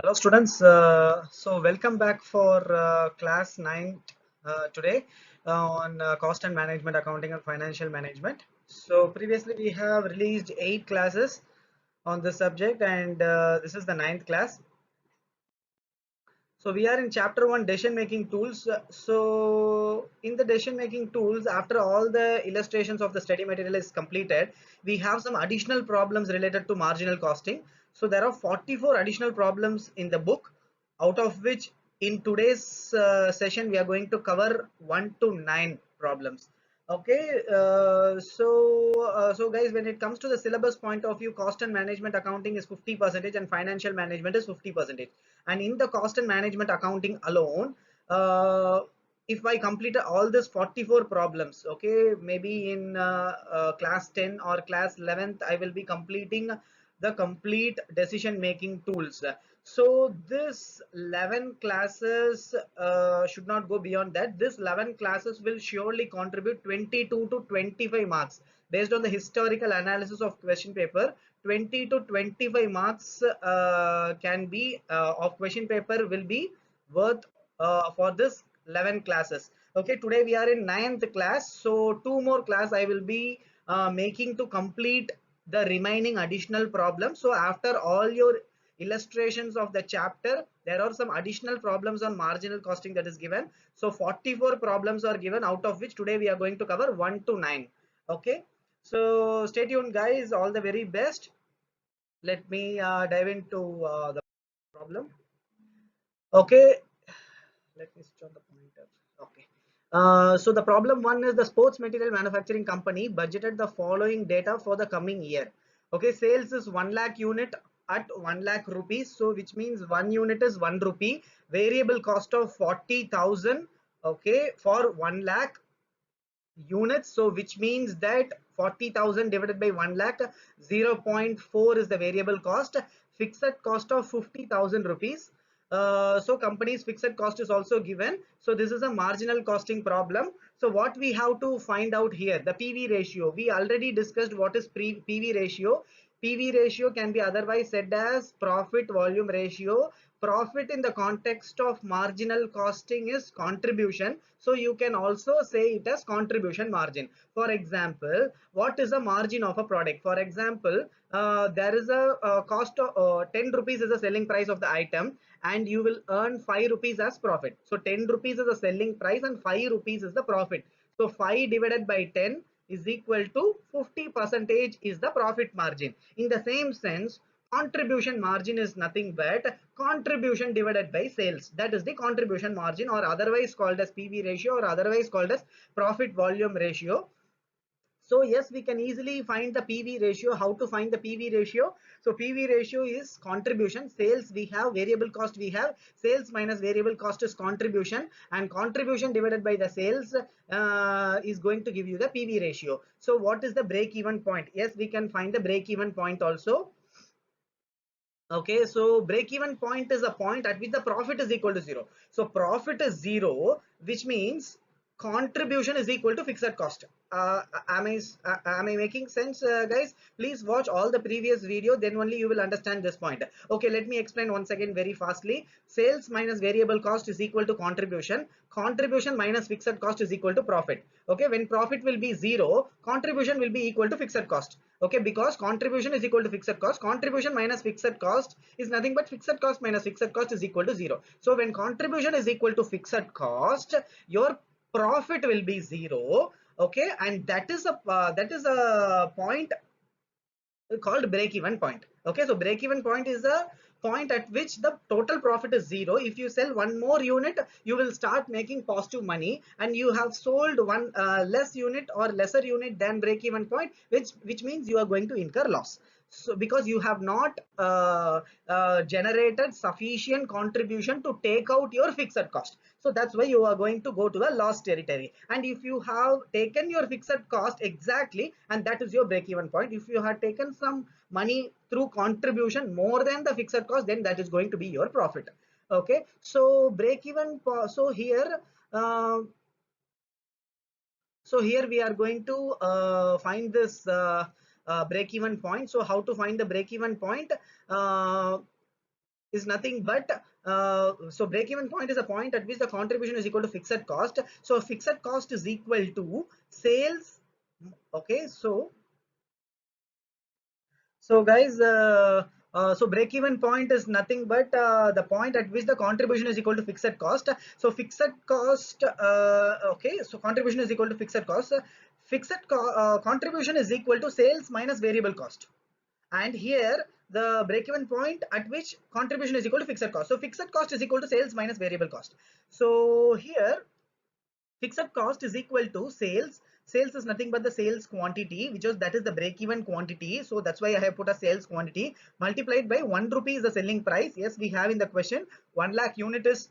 Hello students, so welcome back for class 9 today on cost and management, accounting and financial management. So previously we have released 8 classes on this subject, and this is the ninth class. So we are in chapter 1, decision making tools. So in the decision making tools, after all the illustrations of the study material is completed, we have some additional problems related to marginal costing. So there are 44 additional problems in the book, out of which in today's session we are going to cover 1 to 9 problems. Okay, so guys, when it comes to the syllabus point of view, cost and management accounting is 50% and financial management is 50%. And in the cost and management accounting alone, uh, if I complete all this 44 problems, okay, maybe in class 10 or class 11th I will be completing the complete decision making tools. So this 11 classes should not go beyond that. This 11 classes will surely contribute 22 to 25 marks based on the historical analysis of question paper. 20 to 25 marks can be of question paper will be worth for this 11 classes. Okay, today we are in 9th class, so two more class I will be making to complete the remaining additional problems. So after all your illustrations of the chapter, there are some additional problems on marginal costing that is given. So 44 problems are given, out of which today we are going to cover 1 to 9. Okay, so stay tuned guys, all the very best. Let me dive into the problem. Okay, let me switch on the pointer. Okay, so the problem one is the sports material manufacturing company budgeted the following data for the coming year. Okay, sales is 1 lakh unit at 1 lakh rupees, so which means 1 unit is 1 rupee. Variable cost of 40,000, okay, for 1 lakh units, so which means that 40,000 divided by 1 lakh, 0.4 is the variable cost. Fixed cost of 50,000 rupees. So company's fixed cost is also given. So this is a marginal costing problem. So what we have to find out here, the PV ratio, we already discussed what is PV ratio. PV ratio can be otherwise said as profit volume ratio. Profit in the context of marginal costing is contribution, so you can also say it as contribution margin. For example, what is the margin of a product? For example, there is a cost of 10 rupees is the selling price of the item, and you will earn 5 rupees as profit. So 10 rupees is the selling price and 5 rupees is the profit. So 5 divided by 10 is equal to 50 percentage is the profit margin. In the same sense, contribution margin is nothing but contribution divided by sales. That is the contribution margin, or otherwise called as PV ratio, or otherwise called as profit volume ratio. So yes, we can easily find the PV ratio. How to find the PV ratio? So PV ratio is contribution. Sales we have, variable cost we have. Sales minus variable cost is contribution, and contribution divided by the sales is going to give you the PV ratio. So what is the break even point? Yes, we can find the break even point also. Okay, so break even point is a point at which the profit is equal to 0. So profit is 0, which means contribution is equal to fixed cost. Am I making sense, guys? Please watch all the previous video, then only you will understand this point. Okay, let me explain once again very fastly. Sales minus variable cost is equal to contribution. Contribution minus fixed cost is equal to profit. Okay, when profit will be 0, contribution will be equal to fixed cost. Okay, because contribution is equal to fixed cost, contribution minus fixed cost is nothing but fixed cost minus fixed cost is equal to 0. So when contribution is equal to fixed cost, your profit will be 0. Okay, and that is a point called break even point. Okay, so break even point is a point at which the total profit is 0. If you sell one more unit, you will start making positive money, and you have sold one less unit or lesser unit than break even point, which means you are going to incur loss. So because you have not generated sufficient contribution to take out your fixed cost, so that's why you are going to go to the loss territory. And if you have taken your fixed cost exactly, and that is your break even point. If you have taken some money through contribution more than the fixed cost, then that is going to be your profit. Okay, so break even, uh, here we are going to find this break even point. So how to find the break even point? uh, is nothing but so break even point is a point at which the contribution is equal to fixed cost. So fixed cost is equal to sales. Okay, so guys, so break even point is nothing but the point at which the contribution is equal to fixed cost. So fixed cost, okay, so contribution is equal to fixed cost. Contribution is equal to sales minus variable cost. And here the break even point at which contribution is equal to fixed cost. So fixed cost is equal to sales minus variable cost. So here fixed cost is equal to sales is nothing but the sales quantity, which is that is the break even quantity. So that's why I have put a sales quantity multiplied by 1 rupee is the selling price. Yes, we have in the question 1 lakh unit is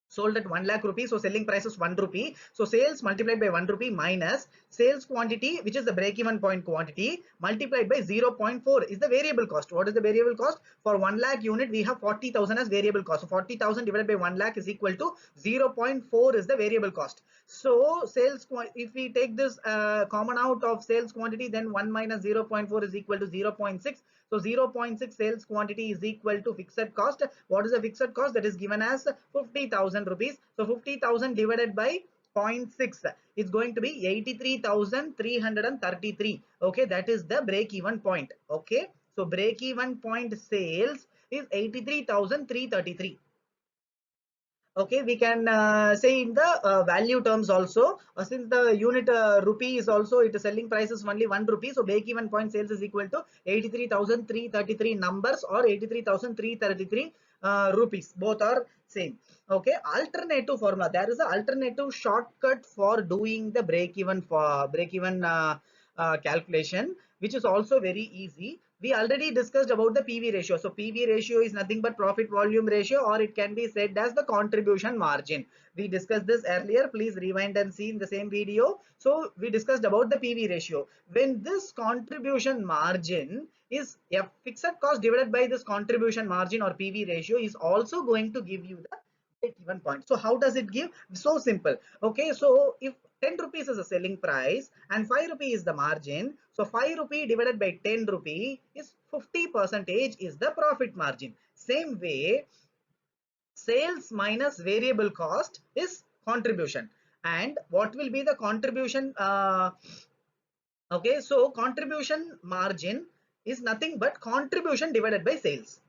sold at 1 lakh rupees, so selling price is 1 rupee. So sales multiplied by 1 rupee minus sales quantity, which is the break even point quantity, multiplied by 0.4 is the variable cost. What is the variable cost? For 1 lakh unit we have 40,000 as variable cost. So 40,000 divided by 1 lakh is equal to 0.4 is the variable cost. So sales, if we take this common out of sales quantity, then 1 minus 0.4 is equal to 0.6. So 0.6 sales quantity is equal to fixed cost. What is the fixed cost? That is given as 50,000 rupees. So 50,000 divided by 0.6 is going to be 83,333. Okay, that is the break even point. Okay, so break even point sales is 83,333. Okay, we can say in the value terms also, since the unit rupee is also, it selling price is only 1 rupee, so break even point sales is equal to 83,333 numbers or 83,333 rupees, both are same. Okay, alternative formula, there is an alternative shortcut for doing the break even calculation, which is also very easy. We already discussed about the PV ratio. So PV ratio is nothing but profit volume ratio, or it can be said as the contribution margin. We discussed this earlier. Please rewind and see in the same video. So we discussed about the PV ratio. When this contribution margin is a fixed cost divided by this contribution margin or PV ratio is also going to give you the break even point. So how does it give? So simple. Okay, so if 10 rupees is a selling price and 5 rupee is the margin, so 5 rupee divided by 10 rupee is 50% is the profit margin. Same way, sales minus variable cost is contribution. And what will be the contribution? Okay, so contribution margin is nothing but contribution divided by sales.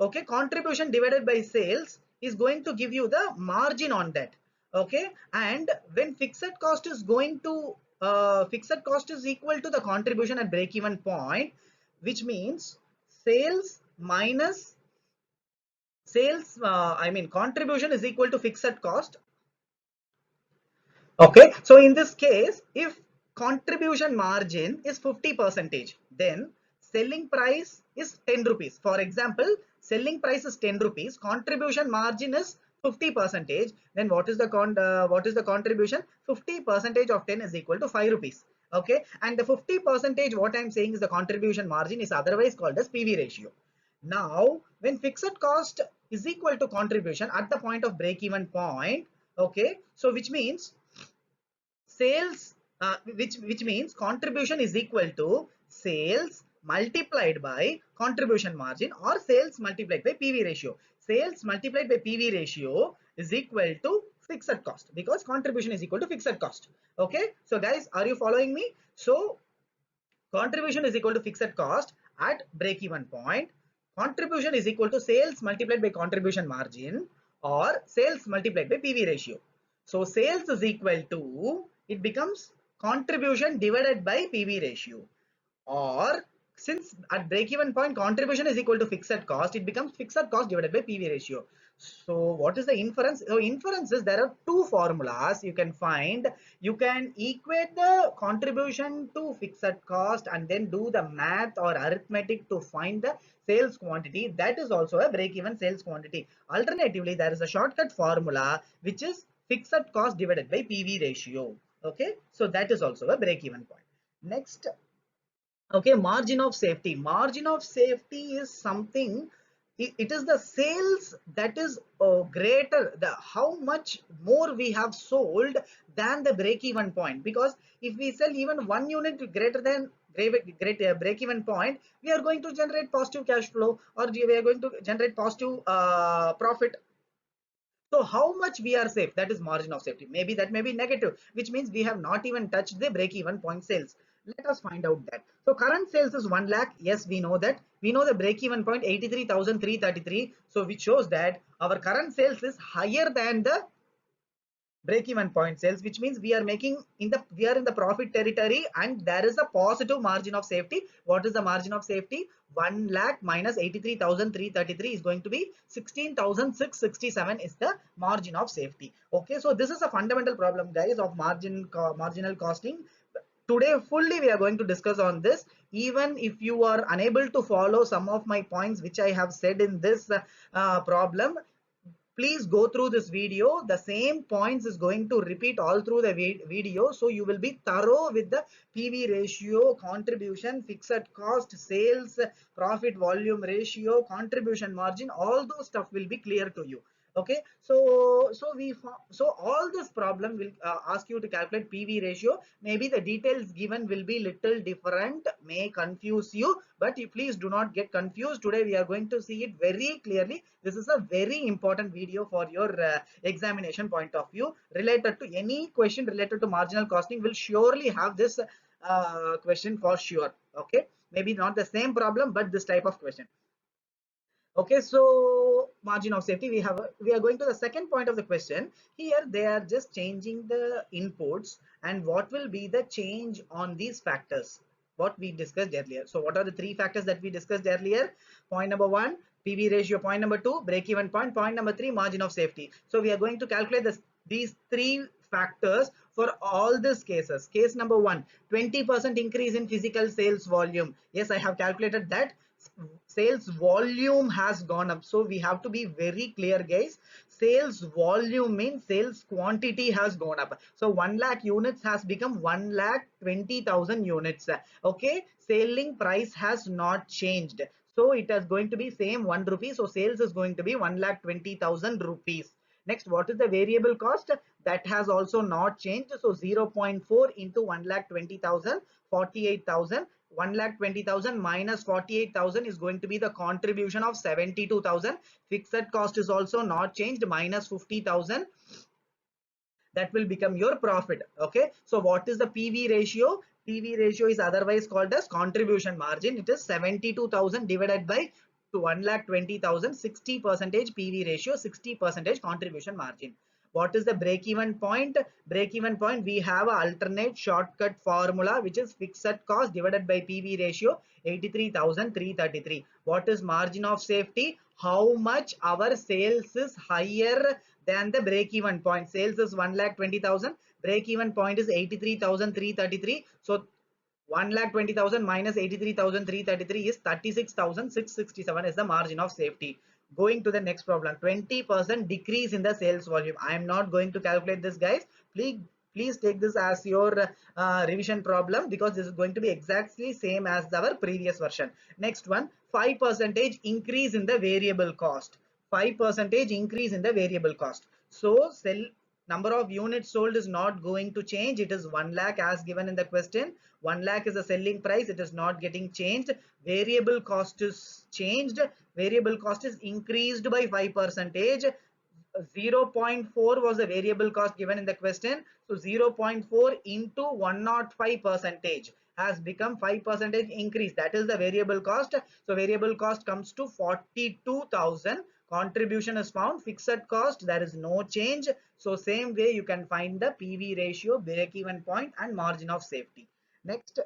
Okay, contribution divided by sales is going to give you the margin on that. Okay, and when fixed cost is going to fixed cost is equal to the contribution at break even point, which means sales minus sales, I mean contribution is equal to fixed cost. Okay, so in this case, if contribution margin is 50%, then selling price is 10 rupees. For example, selling price is 10 rupees, contribution margin is 50%. Then what is the contribution? 50% of 10 is equal to 5 rupees. Okay, and the 50% what I'm saying is the contribution margin is otherwise called as PV ratio. Now, when fixed cost is equal to contribution at the point of break even point, okay, so which means sales, which means contribution is equal to sales multiplied by contribution margin or sales multiplied by PV ratio. Sales multiplied by PV ratio is equal to fixed cost, because contribution is equal to fixed cost. Okay, so guys, are you following me? So contribution is equal to fixed cost at break even point. Contribution is equal to sales multiplied by contribution margin or sales multiplied by PV ratio. So sales is equal to, it becomes contribution divided by PV ratio, or since at break even point contribution is equal to fixed cost, it becomes fixed cost divided by PV ratio. So what is the inference? So inference is there are two formulas you can find. You can equate the contribution to fixed cost and then do the math or arithmetic to find the sales quantity. That is also a break even sales quantity. Alternatively, there is a shortcut formula which is fixed cost divided by PV ratio. Okay, so that is also a break even point. Next, okay, margin of safety. Margin of safety is something, it is the sales that is greater, the how much more we have sold than the break even point. Because if we sell even one unit greater than break even point, we are going to generate positive cash flow, or we are going to generate positive profit. So how much we are safe? That is margin of safety. Maybe that may be negative, which means we have not even touched the break-even point sales. Let us find out that. So current sales is 1 lakh. Yes, we know that. We know the break-even point 83,333. So which shows that our current sales is higher than the break-even point sales, which means we are in the profit territory, and there is a positive margin of safety. What is the margin of safety? 1 lakh minus 83,333 is going to be 16,667 is the margin of safety. Okay, so this is a fundamental problem, guys, of marginal costing. Today fully we are going to discuss on this. Even if you are unable to follow some of my points which I have said in this problem, please go through this video. The same points is going to repeat all through the video, so you will be thorough with the PV ratio, contribution, fixed cost, sales, profit volume ratio, contribution margin. All those stuff will be clear to you. Okay, so all this problem will ask you to calculate PV ratio. Maybe the details given will be little different, may confuse you, but you please do not get confused. Today we are going to see it very clearly. This is a very important video for your examination point of view. Related to any question related to marginal costing will surely have this question for sure. Okay, maybe not the same problem, but this type of question. Okay, so margin of safety, we are going to the second point of the question. Here they are just changing the inputs, and what will be the change on these factors what we discussed earlier. So what are the three factors that we discussed earlier? Point number one, PV ratio. Point number two, break even point. Point number three, margin of safety. So we are going to calculate these three factors for all these cases. Case number one, 20% increase in physical sales volume. Yes, I have calculated that sales volume has gone up. So we have to be very clear, guys. Sales volume means sales quantity has gone up. So 1 lakh units has become 1,20,000 units. Okay, selling price has not changed, so it is going to be same 1 rupee. So sales is going to be 1,20,000 rupees. Next, what is the variable cost? That has also not changed. So 0.4 into 1,20,000, 48,000. 1,20,000 minus 48,000 is going to be the contribution of 72,000. Fixed cost is also not changed, minus 50,000. That will become your profit. Okay, so what is the PV ratio? PV ratio is otherwise called as contribution margin. It is 72,000 divided by 1,20,000, 60% PV ratio, 60% contribution margin. What is the break even point? Break even point, we have an alternate shortcut formula, which is fixed cost divided by PV ratio, 83,333. What is margin of safety? How much our sales is higher than the break even point. Sales is 1,20,000, break even point is 83,333. So 1,20,000 minus 83,333 is 36,667 is the margin of safety. Going to the next problem, 20% decrease in the sales volume. I am not going to calculate this, guys. Please take this as your revision problem, because this is going to be exactly same as our previous version. Next one, 5% increase in the variable cost. 5% increase in the variable cost. So number of units sold is not going to change. It is 1 lakh as given in the question. 1 lakh is the selling price. It is not getting changed. Variable cost is changed. Variable cost is increased by 5%. 0.4 was the variable cost given in the question. So 0.4 into 105% has become 5% increase. That is the variable cost. So variable cost comes to 42,000. Contribution is found. Fixed cost, there is no change. So same way you can find the PV ratio, break even point, and margin of safety. Next,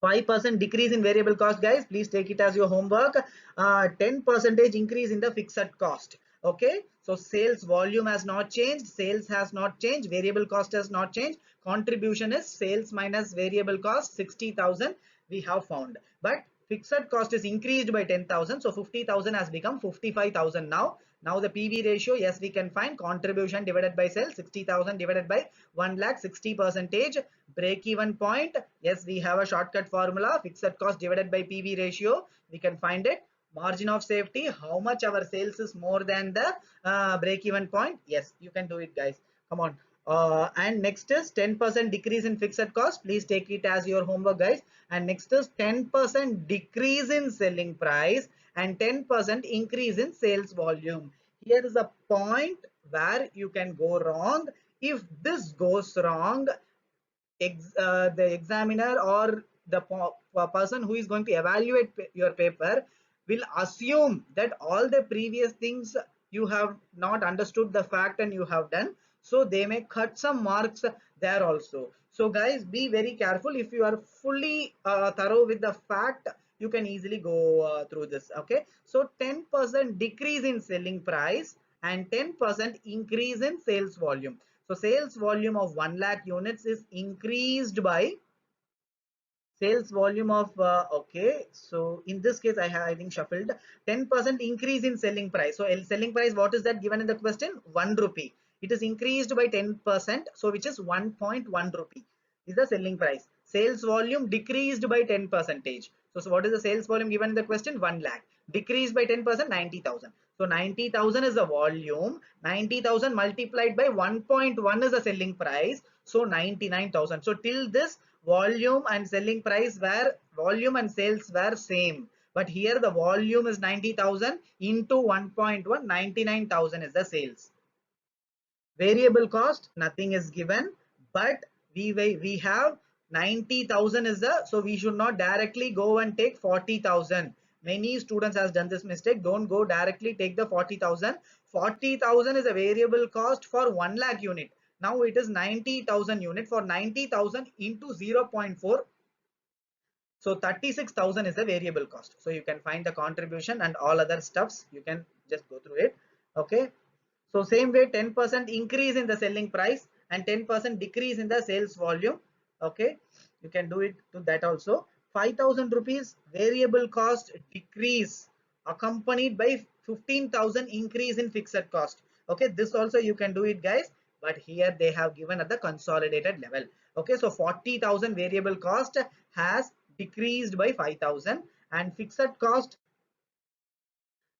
5% decrease in variable cost, guys. Please take it as your homework. 10% increase in the fixed cost. Okay, so sales volume has not changed, sales has not changed, variable cost has not changed. Contribution is sales minus variable cost, 60,000 we have found, but fixed cost is increased by 10,000, so 50,000 has become 55,000 now. Now the PV ratio, yes, we can find contribution divided by sales, 60,000 divided by 1 lakh, 60%. Break even point, yes, we have a shortcut formula, fixed cost divided by PV ratio, we can find it. Margin of safety, how much our sales is more than the break even point. Yes, you can do it, guys. Come on. And next is 10% decrease in fixed cost. Please take it as your homework, guys. And next is 10% decrease in selling price and 10% increase in sales volume. Here is a point where you can go wrong. If this goes wrong, the examiner or the person who is going to evaluate your paper will assume that all the previous things you have not understood the fact and you have done, so they may cut some marks there also. So guys, be very careful. If you are fully thorough with the fact, you can easily go through this. Okay, so 10% decrease in selling price and 10% increase in sales volume. So sales volume of 1 lakh units is increased by sales volume of okay, so in this case I think shuffled 10% increase in selling price. So selling price, what is that given in the question? 1 rupee. It is increased by 10%, so which is 1.1 rupee is the selling price. Sales volume decreased by 10 percentage. So what is the sales volume given in the question? 1 lakh. Decreased by 10%, 90,000. So 90,000 is the volume. 90,000 multiplied by 1.1 is the selling price. So 99,000. So till this, volume and selling price were, volume and sales were same. But here the volume is 90,000 into 1.1, 99,000 is the sales. Variable cost, nothing is given, but we have 90,000 is the, so we should not directly go and take 40,000. Many students has done this mistake. Don't go directly take the 40,000. 40,000 is a variable cost for 1 lakh unit. Now it is 90,000 unit. For 90,000 into 0.4, so 36,000 is the variable cost. So you can find the contribution and all other stuffs. You can just go through it. Okay. So same way, 10% increase in the selling price and 10% decrease in the sales volume. Okay, you can do it to that also. 5,000 rupees variable cost decrease accompanied by 15,000 increase in fixed cost. Okay, this also you can do it, guys, but here they have given at the consolidated level. Okay, so 40,000 variable cost has decreased by 5,000 and fixed cost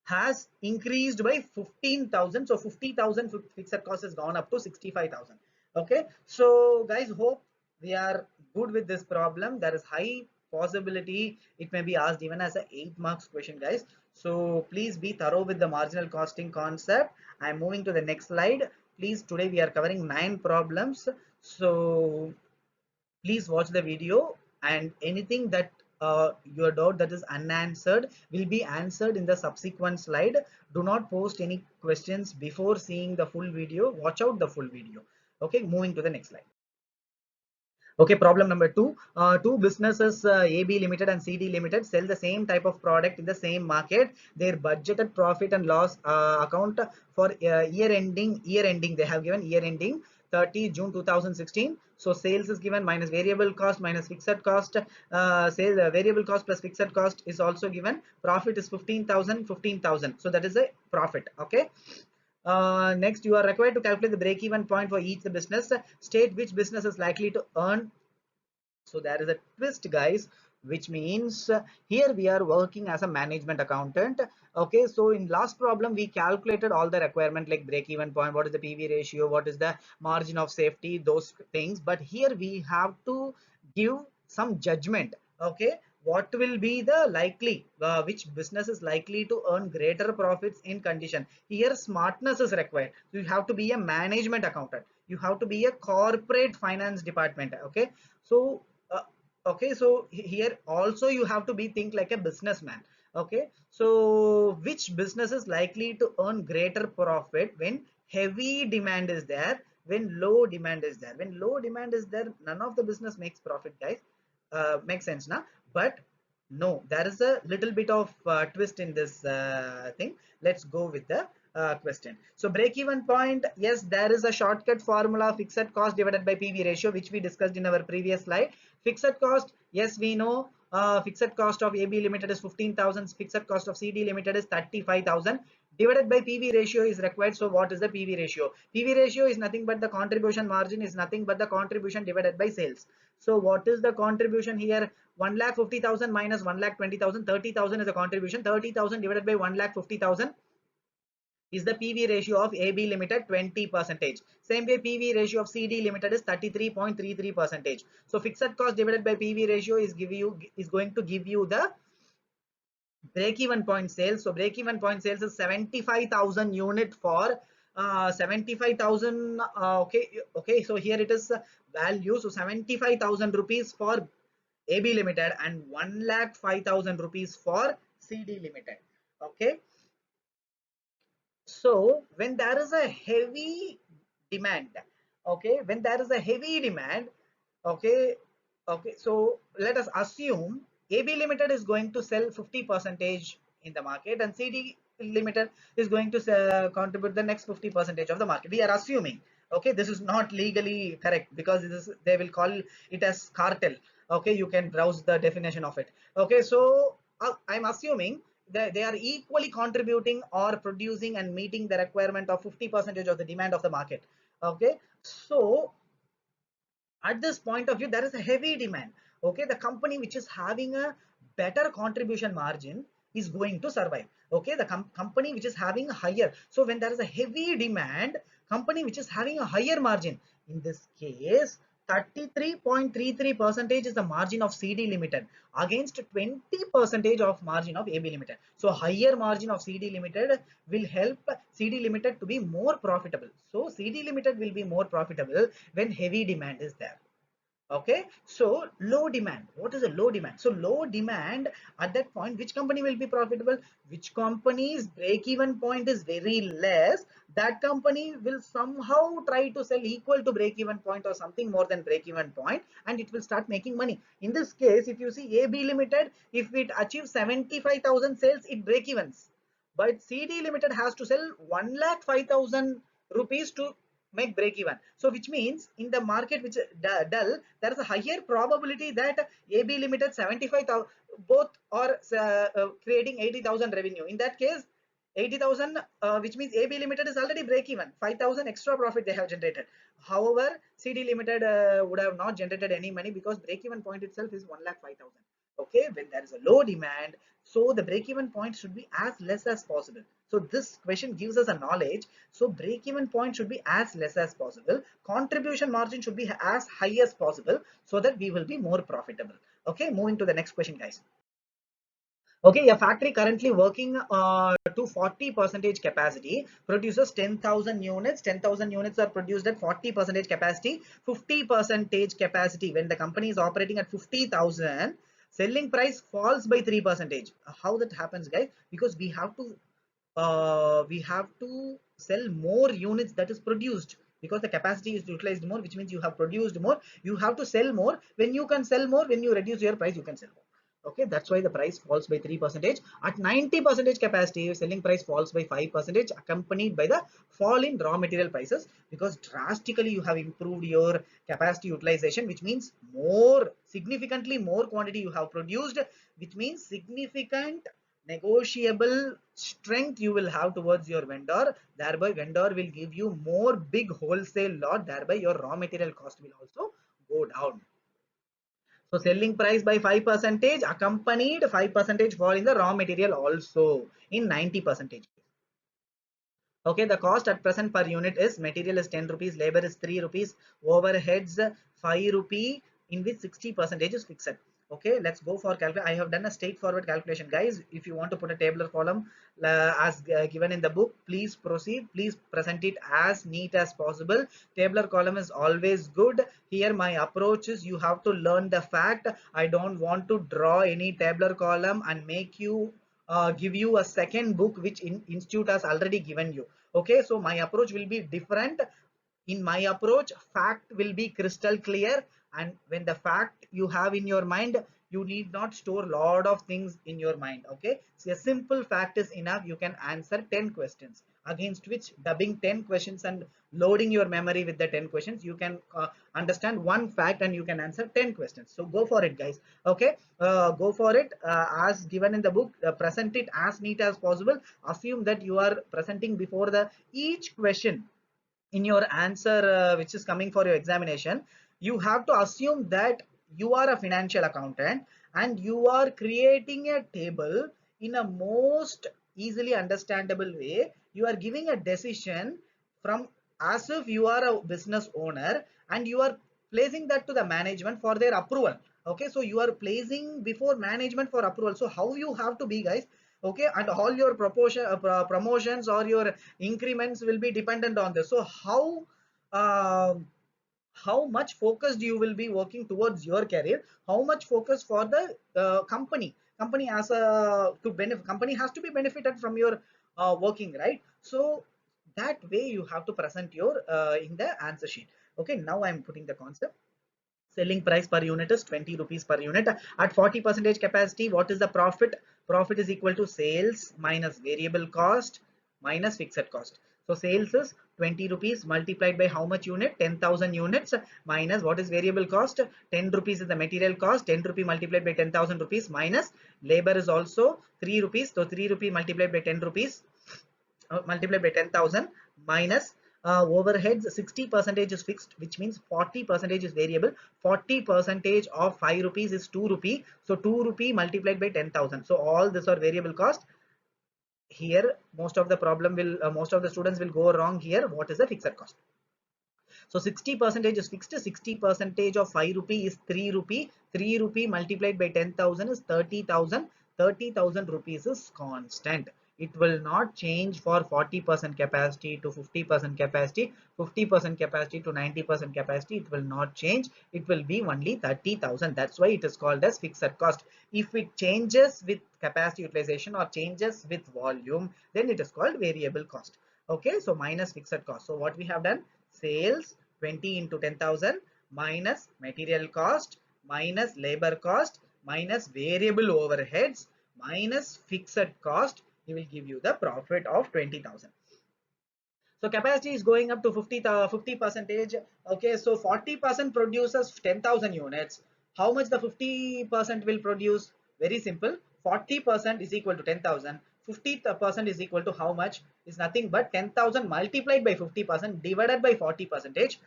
has increased by 15,000. So 50,000 fixed cost has gone up to 65,000. Okay, so guys, hope we are good with this problem. There is high possibility it may be asked even as a 8 marks question, guys. So please be thorough with the marginal costing concept. I'm moving to the next slide. Please, today we are covering 9 problems. So please watch the video, and anything that your doubt that is unanswered will be answered in the subsequent slide. Do not post any questions before seeing the full video. Watch out the full video. Okay, moving to the next slide. Okay, problem number 2. Two businesses, AB Limited and CD Limited, sell the same type of product in the same market. Their budgeted profit and loss account for year ending, they have given year ending 30 June 2016. So sales is given minus variable cost minus fixed cost. Sales variable cost plus fixed cost is also given. Profit is 15,000, 15,000. So that is a profit. Okay. Next, you are required to calculate the break-even point for each the business. State which business is likely to earn. So there is a twist, guys, which means here we are working as a management accountant. Okay, so in last problem we calculated all the requirement like break-even point, what is the PV ratio, what is the margin of safety, those things. But here we have to give some judgment. Okay, what will be the likely, which business is likely to earn greater profits in condition. Here smartness is required. You have to be a management accountant, you have to be a corporate finance department. Okay, so okay, so here also you have to be think like a businessman. Okay, so which business is likely to earn greater profit when heavy demand is there, when low demand is there. When low demand is there, none of the business makes profit, guys. Makes sense now? But no, there is a little bit of twist in this thing. Let's go with the question. So break even point, yes, there is a shortcut formula, fixed cost divided by PV ratio, which we discussed in our previous slide. Fixed cost, yes, we know fixed cost of AB Limited is 15,000, fixed cost of CD Limited is 35,000, divided by PV ratio is required. So what is the PV ratio? PV ratio is nothing but the contribution margin is nothing but the contribution divided by sales. So what is the contribution here? 1,50,000 minus 1,20,000, 30,000 is a contribution. 30,000 divided by 1,50,000. is the PV ratio of AB Limited 20%. Same way PV ratio of CD Limited is 33.33%. So fixed cost divided by PV ratio is going to give you the break-even point sales. So break-even point sales is 75,000 unit for 75,000. Okay. So here it is value. So 75,000 rupees for AB Limited and 1,05,000 rupees for CD Limited. Okay. So when there is a heavy demand, okay, when there is a heavy demand, okay, so let us assume AB Limited is going to sell 50% in the market and CD Limited is going to contribute the next 50% of the market. We are assuming, okay, this is not legally correct because they will call it as cartel. Okay, you can browse the definition of it. Okay, so I'm assuming that they are equally contributing or producing and meeting the requirement of 50% of the demand of the market. Okay, so at this point of view, there is a heavy demand. Okay, the company which is having a better contribution margin is going to survive. Okay, the company which is having a higher, so when there is a heavy demand, company which is having a higher margin, in this case 33.33% is the margin of CD Limited against 20% of margin of AB Limited. So higher margin of CD Limited will help CD Limited to be more profitable. So CD Limited will be more profitable when heavy demand is there. Okay, so low demand. What is a low demand? So low demand, at that point, which company will be profitable? Which company's break-even point is very less, that company will somehow try to sell equal to break-even point or something more than break-even point, and it will start making money. In this case, if you see AB Limited, if it achieves 75,000 sales, it break-evens. But CD Limited has to sell 1,05,000 rupees to make break even. So which means in the market which is dull, there is a higher probability that AB Limited 75,000 both are creating 80,000 revenue. In that case 80,000, which means AB Limited is already break even, 5,000 extra profit they have generated. However, CD Limited would have not generated any money because break even point itself is 1,05,000. Okay, when there is a low demand, so the break even point should be as less as possible. So this question gives us a knowledge. So break even point should be as less as possible, contribution margin should be as high as possible, so that we will be more profitable. Okay, moving to the next question, guys. Okay, a factory currently working to 40% capacity produces 10,000 units. 10,000 units are produced at 40% capacity. 50% capacity, when the company is operating at 50,000, selling price falls by 3%. How that happens, guys? Because we have to sell more units that is produced, because the capacity is utilized more, which means you have produced more, you have to sell more. When you can sell more, when you reduce your price, you can sell more. Okay, that's why the price falls by 3%. At 90% capacity, selling price falls by 5%, accompanied by the fall in raw material prices, because drastically you have improved your capacity utilization, which means significantly more quantity you have produced, which means significant negotiable strength you will have towards your vendor. Thereby vendor will give you more big wholesale lot, thereby your raw material cost will also go down. So selling price by 5%, accompanied 5% fall in the raw material also in 90%. Okay, the cost at present per unit is material is 10 rupees, labor is 3 rupees, overheads 5 rupee, in which 60% is fixed. Okay, let's go for calculation. I have done a straightforward calculation, guys. If you want to put a tabular column as given in the book, please proceed. Please present it as neat as possible. Tabular column is always good. Here my approach is, you have to learn the fact. I don't want to draw any tabular column and make you give you a second book which institute has already given you. Okay, so my approach will be different. In my approach, fact will be crystal clear, and when the fact you have in your mind, you need not store lot of things in your mind. Okay, so a simple fact is enough. You can answer 10 questions, against which dubbing 10 questions and loading your memory with the 10 questions, you can understand one fact and you can answer 10 questions. So go for it, guys. Okay, go for it as given in the book. Present it as neat as possible. Assume that you are presenting before the each question in your answer which is coming for your examination. You have to assume that you are a financial accountant and you are creating a table in a most easily understandable way, you are giving a decision from as if you are a business owner and you are placing that to the management for their approval. Okay, so you are placing before management for approval. So how you have to be, guys? Okay, and all your promotions or your increments will be dependent on this. So um how much focused you will be working towards your career, how much focus for the company as a to benefit, company has to be benefited from your working, right? So that way you have to present your in the answer sheet. Okay, now I'm putting the concept. Selling price per unit is 20 rupees per unit at 40 percentage capacity. What is the profit? Profit is equal to sales minus variable cost minus fixed cost. So sales is 20 rupees multiplied by how much unit? 10,000 units minus what is variable cost? 10 rupees is the material cost. 10 rupee multiplied by 10,000 rupees minus labor is also 3 rupees. So 3 rupee multiplied by 10 rupees multiplied by 10,000 minus overheads. 60 percentage is fixed, which means 40 percentage is variable. 40 percentage of 5 rupees is 2 rupee. So 2 rupee multiplied by 10,000. So all this are variable cost. Here most of the problem will most of the students will go wrong here. What is the fixed cost? So 60 percentage is fixed. 60 percentage of 5 rupee is 3 rupee. 3 rupee multiplied by 10,000 is 30,000. 30,000 rupees is constant. It will not change for 40% capacity to 50% capacity, 50% capacity to 90% capacity. It will not change. It will be only 30,000. That's why it is called as fixed cost. If it changes with capacity utilization or changes with volume, then it is called variable cost. Okay, so minus fixed cost. So what we have done? Sales 20 into 10,000 minus material cost minus labor cost minus variable overheads minus fixed cost, he will give you the profit of 20,000. So capacity is going up to 50 percentage. Okay, so 40% produces 10,000 units. How much the 50% will produce? Very simple. 40% is equal to 10,000. 50% is equal to how much? Is nothing but 10,000 multiplied by 50% divided by 40 percentage.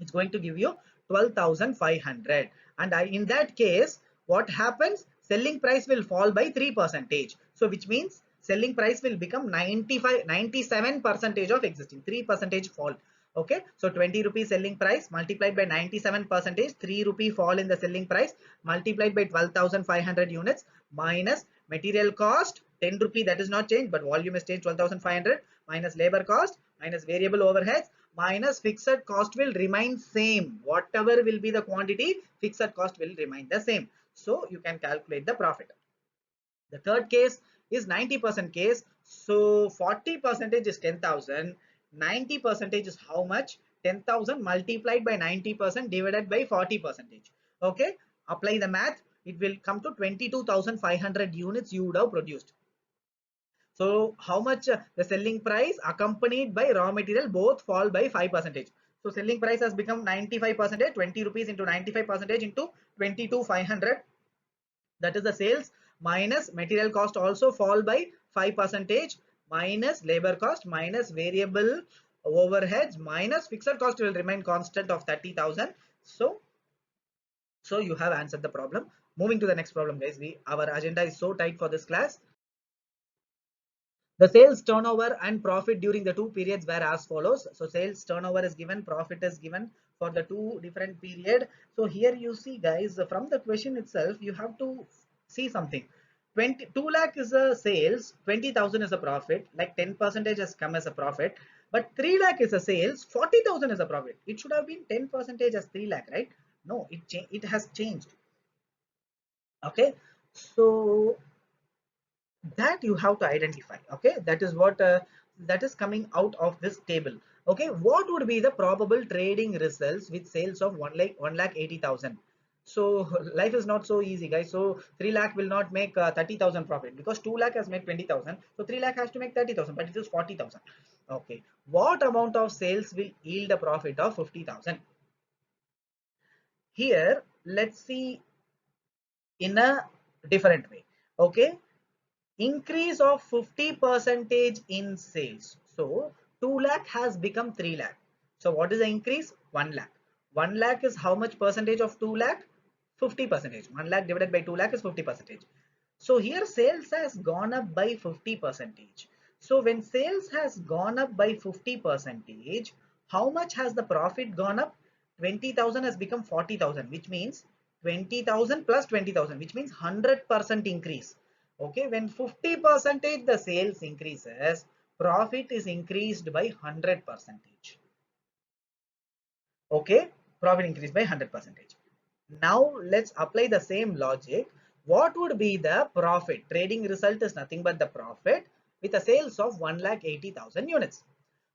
It's going to give you 12,500. And in that case, what happens? Selling price will fall by 3%. So which means selling price will become 97 percentage of existing, 3% fall. Okay, so 20 rupees selling price multiplied by 97 percentage, 3 rupee fall in the selling price multiplied by 12,500 units minus material cost 10 rupee, that is not changed, but volume is changed, 12,500 minus labor cost minus variable overheads minus fixed cost will remain same. Whatever will be the quantity, fixed cost will remain the same. So you can calculate the profit. The third case is 90% case. So 40 percentage is 10,000. 90 percentage is how much? 10,000 multiplied by 90% divided by 40 percentage. Okay, apply the math. It will come to 22,500 units you would have produced. So how much the selling price accompanied by raw material both fall by 5%. So selling price has become 95%, 20 rupees into 95% into 22,500. That is the sales minus material cost also fall by 5% minus labor cost minus variable overheads minus fixed cost will remain constant of 30,000. So you have answered the problem. Moving to the next problem, guys. Our agenda is so tight for this class. The sales turnover and profit during the two periods were as follows. So sales turnover is given, profit is given for the two different period. So here you see, guys, from the question itself, you have to see something. 2 lakh is a sales, 20,000 is a profit, like 10% has come as a profit, but 3 lakh is a sales, 40,000 is a profit. It should have been 10% as 3 lakh, right? No, it has changed. Okay, so that you have to identify. Okay, that is what that is coming out of this table. Okay, what would be the probable trading results with sales of 1,80,000? So life is not so easy, guys. So 3 lakh will not make 30,000 profit because 2 lakh has made 20,000. So 3 lakh has to make 30,000, but it is 40,000. Okay, what amount of sales will yield a profit of 50,000? Here let's see in a different way. Okay, increase of 50 percentage in sales. So 2 lakh has become 3 lakh. So what is the increase? 1 lakh. 1 lakh is how much percentage of 2 lakh? 50 percentage. 1 lakh divided by 2 lakh is 50 percentage. So here sales has gone up by 50%. So when sales has gone up by 50%, how much has the profit gone up? 20,000 has become 40,000, which means 20,000 plus 20,000, which means 100% increase. Okay, when 50% the sales increases, profit is increased by 100%. Okay, profit increased by 100%. Now let's apply the same logic. What would be the profit? Trading result is nothing but the profit with a sales of 1,80,000 units.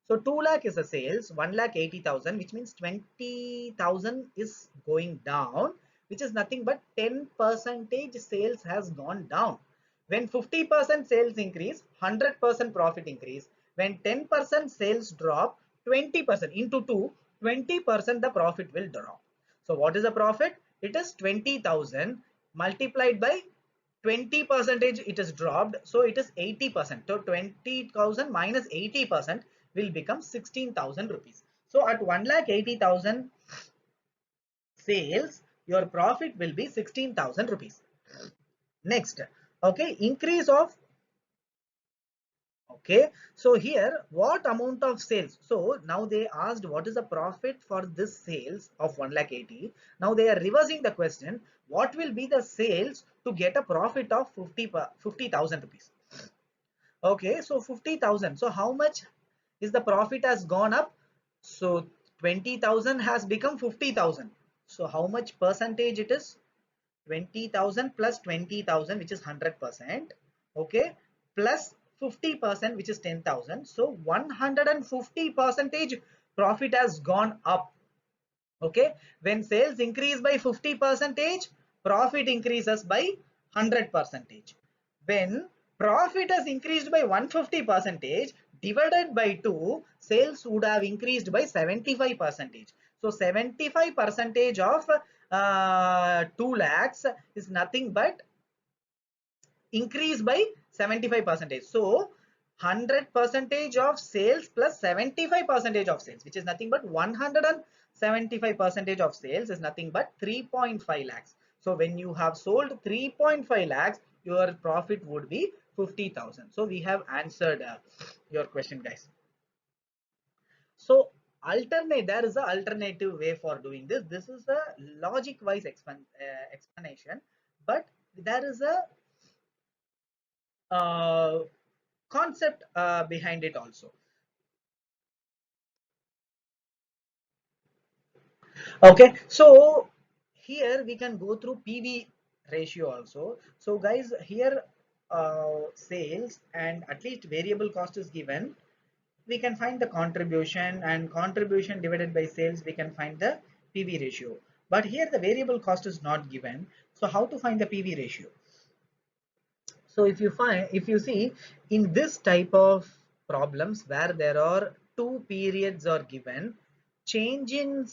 So 2 lakh is the sales, 1,80,000, which means 20,000 is going down, which is nothing but 10% sales has gone down. When 50% sales increase, 100% profit increase. When 10% sales drop, 20% into 2, 20% the profit will drop. So what is the profit? It is 20,000 multiplied by 20 percentage it is dropped, so it is 80%. So 20,000 minus 80% will become 16,000 rupees. So at 1,80,000 sales, your profit will be 16,000 rupees. Next, okay, increase of, okay, so here what amount of sales? So now they asked what is the profit for this sales of 1,80,000. Now they are reversing the question, what will be the sales to get a profit of 50,000 rupees? Okay, so 50,000. So how much is the profit has gone up? So 20,000 has become 50,000. So how much percentage it is? 20,000 plus 20,000, which is 100%. Okay, plus 50%, which is 10,000. So 150 percentage profit has gone up. Okay, when sales increase by 50 percentage, profit increases by 100 percentage. When profit has increased by 150 percentage divided by 2, sales would have increased by 75 percentage. So 75 percentage of 2 lakhs is nothing but increase by 75 percentage. So 100 percentage of sales plus 75 percentage of sales, which is nothing but 175 percentage of sales is nothing but 3.5 lakhs. So when you have sold 3.5 lakhs, your profit would be 50,000. So we have answered your question, guys. So there is an alternative way for doing this. This is a logic wise explanation, but there is a concept behind it also. Okay, so here we can go through PV ratio also. So guys, here sales and at least variable cost is given. We can find the contribution, and contribution divided by sales, we can find the PV ratio. But here the variable cost is not given. So how to find the PV ratio? So if you see in this type of problems where there are two periods are given, change in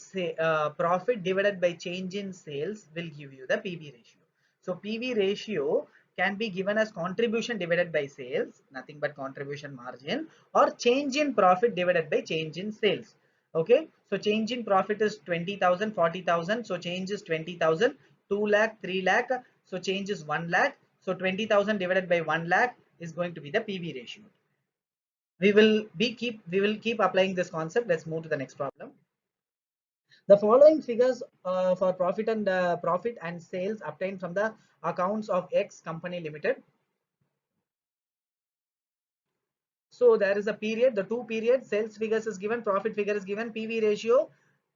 profit divided by change in sales will give you the PV ratio. So PV ratio can be given as contribution divided by sales, nothing but contribution margin, or change in profit divided by change in sales. Okay, so change in profit is 20,000, 40,000. So change is 20,000, 2 lakh, 3 lakh. So change is 1 lakh. So 20,000 divided by 1 lakh is going to be the PV ratio. We will keep applying this concept. Let's move to the next problem. The following figures for profit and sales obtained from the accounts of X company limited. So there is a period, the two periods, sales figures is given, profit figure is given, PV ratio.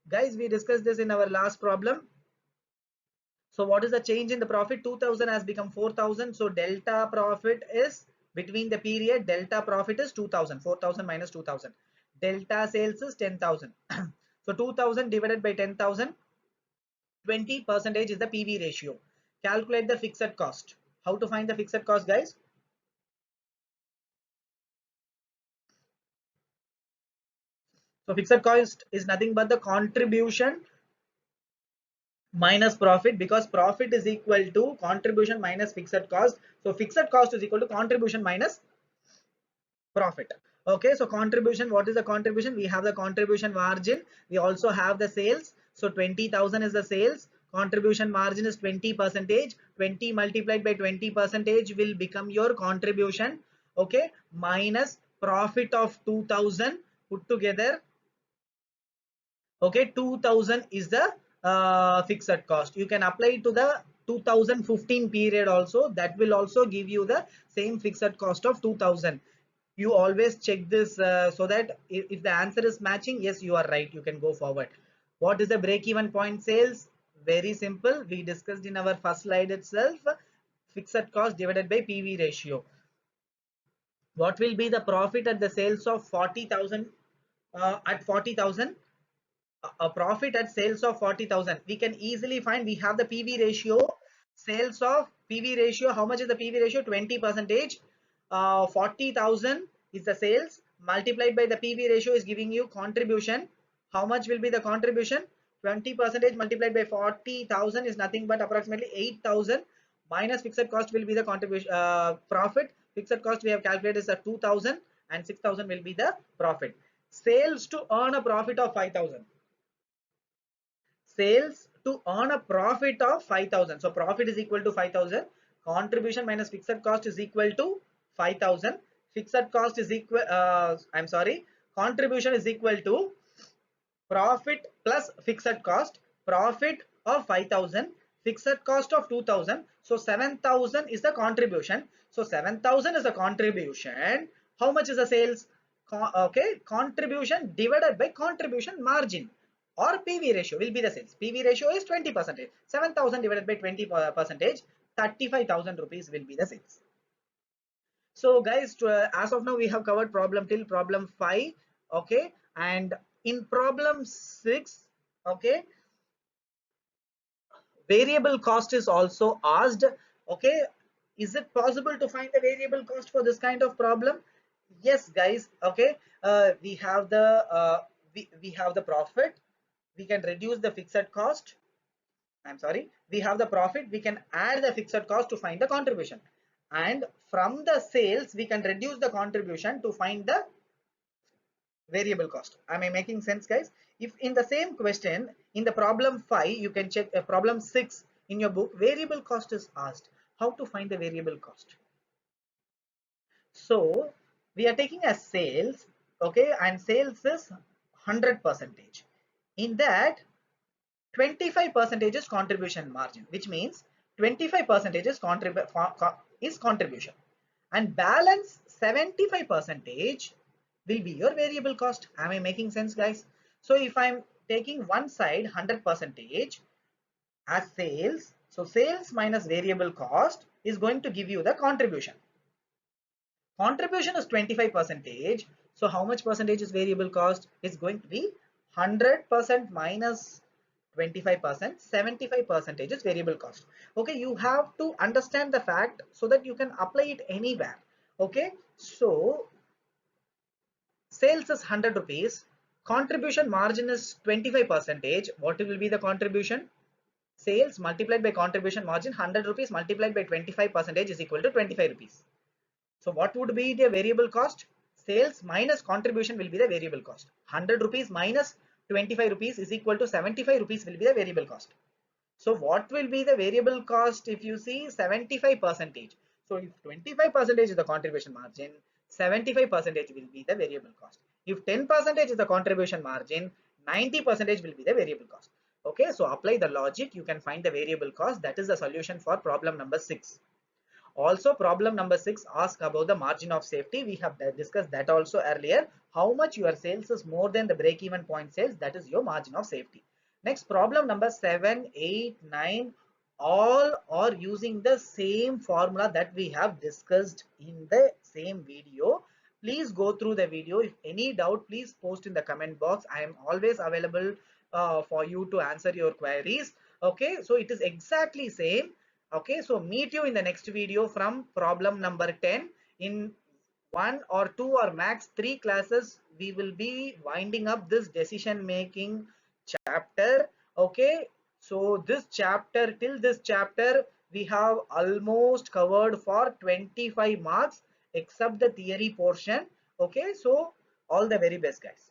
Guys, we discussed this in our last problem. So what is the change in the profit? 2,000 has become 4,000. So delta profit is between the period, delta profit is 2,000, 4,000 minus 2,000. Delta sales is 10,000. So 2,000 divided by 10,000, 20% is the PV ratio. Calculate the fixed cost. How to find the fixed cost, guys? So fixed cost is nothing but the contribution minus profit, because profit is equal to contribution minus fixed cost. So fixed cost is equal to contribution minus profit. Okay, so contribution, what is the contribution? We have the contribution margin, we also have the sales. So 20,000 is the sales, contribution margin is 20%. 20 multiplied by 20% will become your contribution. Okay, minus profit of 2000 put together. Okay, 2000 is the fixed cost. You can apply it to the 2015 period also. That will also give you the same fixed cost of 2000. You always check this so that if the answer is matching, yes, you are right, you can go forward. What is the break even point sales? Very simple, we discussed in our first slide itself. Fixed cost divided by PV ratio. What will be the profit at the sales of 40,000? At 40,000, a profit at sales of 40,000, we can easily find. We have the PV ratio. Sales of PV ratio, how much is the PV ratio? 20%. 40,000 is the sales, multiplied by the PV ratio is giving you contribution. How much will be the contribution? 20% multiplied by 40,000 is nothing but approximately 8,000, minus fixed cost will be the contribution profit. Fixed cost we have calculated is at 2,000 and 6,000 will be the profit. Sales to earn a profit of 5,000. Sales to earn a profit of 5,000. So profit is equal to 5,000. Contribution minus fixed cost is equal to 5,000. Fixed cost is equal, contribution is equal to profit plus fixed cost. Profit of 5,000, fixed cost of 2,000. So 7,000 is the contribution. So 7,000 is the contribution. How much is the sales? Okay, contribution divided by contribution margin or PV ratio will be the sales. PV ratio is 20%. 7,000 divided by 20%, 35,000 rupees will be the sales. So guys, as of now we have covered problem till problem 5. Okay, and in problem 6, okay, variable cost is also asked. Okay, is it possible to find the variable cost for this kind of problem? Yes guys. Okay, we have the profit. We can reduce the fixed cost. We have the profit, we can add the fixed cost to find the contribution, and from the sales we can reduce the contribution to find the variable cost. Am I making sense guys? If in the same question in the problem 5, you can check problem 6 in your book, variable cost is asked. How to find the variable cost? So we are taking as sales, okay, and sales is 100%. In that 25% is contribution margin, which means 25% is contribution, and balance 75% will be your variable cost. Am I making sense guys? So if I'm taking one side 100% as sales, so sales minus variable cost is going to give you the contribution. Contribution is 25%. So how much percentage is variable cost? Is going to be 100% minus 25%. 75% is variable cost. Okay, you have to understand the fact so that you can apply it anywhere. Okay, so sales is 100 rupees. Contribution margin is 25%. What will be the contribution? Sales multiplied by contribution margin, 100 rupees multiplied by 25% is equal to 25 rupees. So what would be the variable cost? Sales minus contribution will be the variable cost. 100 rupees minus 25 rupees is equal to 75 rupees will be the variable cost. So what will be the variable cost if you see 75%? So if 25% is the contribution margin, 75% will be the variable cost. If 10% is the contribution margin, 90% will be the variable cost. Okay, so apply the logic, you can find the variable cost. That is the solution for problem number 6. Also problem number 6 asks about the margin of safety. We have discussed that also earlier. How much your sales is more than the break even point sales, that is your margin of safety. Next, problem number 7, 8, 9 all are using the same formula that we have discussed in the same video. Please go through the video. If any doubt, please post in the comment box. I am always available for you to answer your queries. Okay, so it is exactly same. Okay, so meet you in the next video from problem number 10. In 1 or 2 or max 3 classes, we will be winding up this decision making chapter. Okay, so this chapter, till this chapter, we have almost covered for 25 marks except the theory portion. Okay, so all the very best guys.